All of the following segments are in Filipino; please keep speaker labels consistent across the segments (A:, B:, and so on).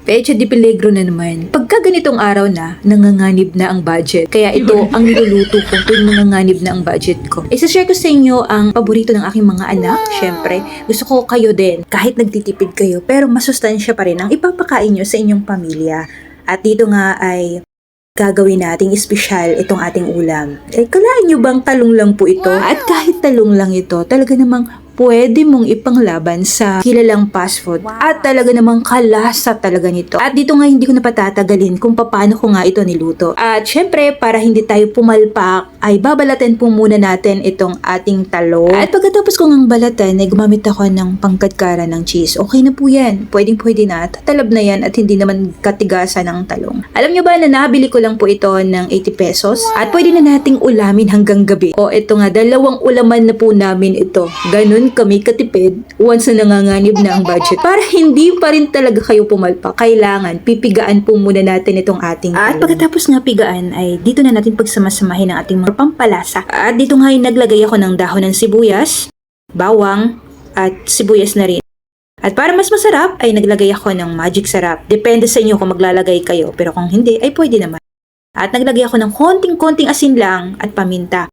A: Pecha de Peligro na naman. Pagka ganitong araw na, nanganganib na ang budget. Kaya ito ang niluluto ko tuwing nanganganib na ang budget ko. Isa-share ko sa inyo ang paborito ng aking mga anak. Syempre, gusto ko kayo din. Kahit nagtitipid kayo, pero masustansya pa rin ang ipapakain nyo sa inyong pamilya. At dito nga ay gagawin nating espesyal itong ating ulam. Kalain nyo bang talong lang po ito? At kahit talong lang ito, talaga namang pwede mong ipanglaban sa kilalang fast food. At talaga namang kalasa talaga nito. At dito nga hindi ko na patatagalin kung paano ko nga ito niluto. At syempre, para hindi tayo pumalpak, ay babalatin po muna natin itong ating talong. At pagkatapos ko ngang balatan, ay gumamit ako ng pangkadkara ng cheese. Okay na po yan. Pwedeng-pwede na. Tatalab na yan at hindi naman katigasan ng talong. Alam nyo ba na nabili ko lang po ito ng 80 pesos? At pwede na nating ulamin hanggang gabi. O ito nga, 2 ulaman na po namin ito. Ganun kami katipid once na nanganganib na ang budget. Para hindi pa rin talaga kayo pumalpak, kailangan pipigaan po muna natin itong ating talong. At pagkatapos nga pigaan ay dito na natin pagsamasamahin ang ating mga pampalasa. At dito nga ay naglagay ako ng dahon ng sibuyas, bawang, at sibuyas na rin. At para mas masarap ay naglagay ako ng magic sarap. Depende sa inyo kung maglalagay kayo, pero kung hindi ay pwede naman. At naglagay ako ng konting-konting asin lang at paminta.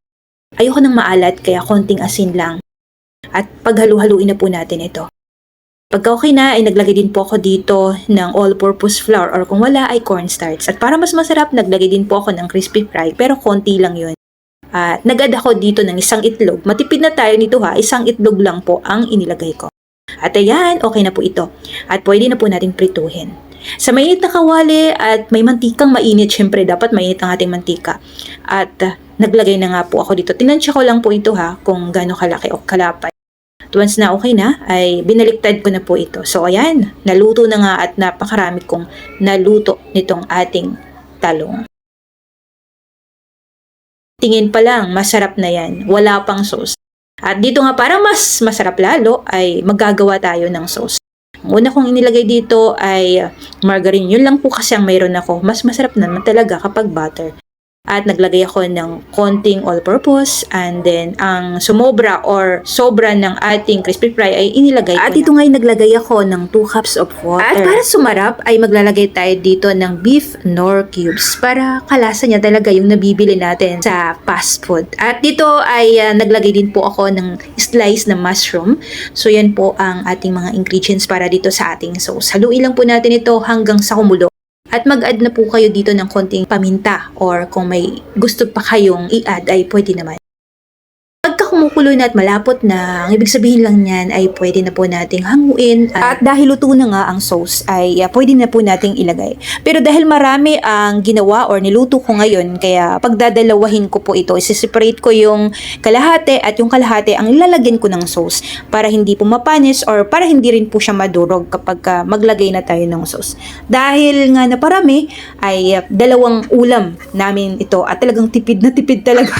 A: Ayoko ng maalat kaya konting asin lang. At paghalu-haluin na po natin ito. Pagka okay na ay naglagay din po ako dito ng all-purpose flour or kung wala ay cornstarch. At para mas masarap naglagay din po ako ng crispy fry pero konti lang yun. At nag-add ako dito ng isang itlog. Matipid na tayo nito ha, isang itlog lang po ang inilagay ko. At ayan, okay na po ito. At pwede na po natin prituhin. Sa mainit na kawali at may mantikang mainit, syempre dapat mainit ang ating mantika. At naglagay na nga po ako dito. Tinansya ko lang po ito ha kung gaano kalaki o kalapay. Once na okay na, ay binaliktad ko na po ito. So ayan, naluto na nga at napakarami kong naluto nitong ating talong. Tingin pa lang, masarap na yan. Wala pang sauce. At dito nga para mas masarap lalo, ay maggagawa tayo ng sauce. Ang una kong inilagay dito ay margarine. Yun lang po kasi ang mayroon ako. Mas masarap naman talaga kapag butter. At naglagay ako ng konting all-purpose and then ang sumobra or sobra ng ating crispy fry ay inilagay ko. At ito nga ay naglagay ako ng 2 cups of water. At para sumarap ay maglalagay tayo dito ng beef Knorr cubes para kalasa niya talaga yung nabibili natin sa fast food. At dito ay naglagay din po ako ng slice na mushroom. So yan po ang ating mga ingredients para dito sa ating sauce. Haluin lang po natin ito hanggang sa kumulo. At mag-add na po kayo dito ng konting paminta or kung may gusto pa kayong i-add ay pwede naman. Pagka kumukulo na at malapot na, ang ibig sabihin lang niyan ay pwede na po nating hanguin. At dahil luto na nga ang sauce ay pwede na po nating ilagay. Pero dahil marami ang ginawa or niluto ko ngayon, kaya pagdadalawahin ko po ito, isi-separate ko yung kalahati at yung kalahati ang ilalagyan ko ng sauce para hindi po mapanis or para hindi rin po siya madurog kapag maglagay na tayo ng sauce. Dahil nga naparami ay 2 ulam namin ito at talagang tipid na tipid talaga.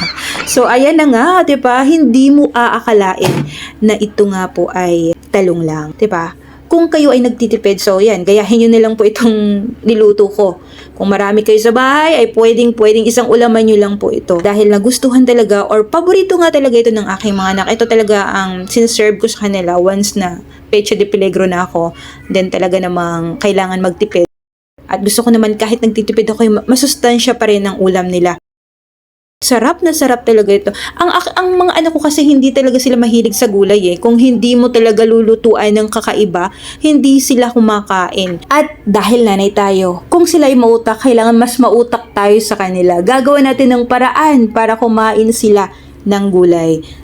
A: So ayan na nga, 'di ba? Hindi mo aakalain na ito nga po ay talong lang, 'di ba? Kung kayo ay nagtitipid, so yan, gayahin nyo na lang po itong niluto ko. Kung marami kayo sa bahay, ay pwedeng isang ulaman nyo lang po ito. Dahil nagustuhan talaga, or paborito nga talaga ito ng aking mga anak. Ito talaga ang sinserve ko sa kanila once na pecha de peligro na ako. Then talaga namang kailangan magtipid. At gusto ko naman kahit nagtitipid ako, masustansya pa rin ang ulam nila. Sarap na sarap talaga ito. Ang mga anak ko kasi hindi talaga sila mahilig sa gulay eh. Kung hindi mo talaga lulutuan ng kakaiba, hindi sila kumakain. At dahil nanay tayo, kung sila ay mautak, kailangan mas mautak tayo sa kanila. Gagawa natin ng paraan para kumain sila ng gulay.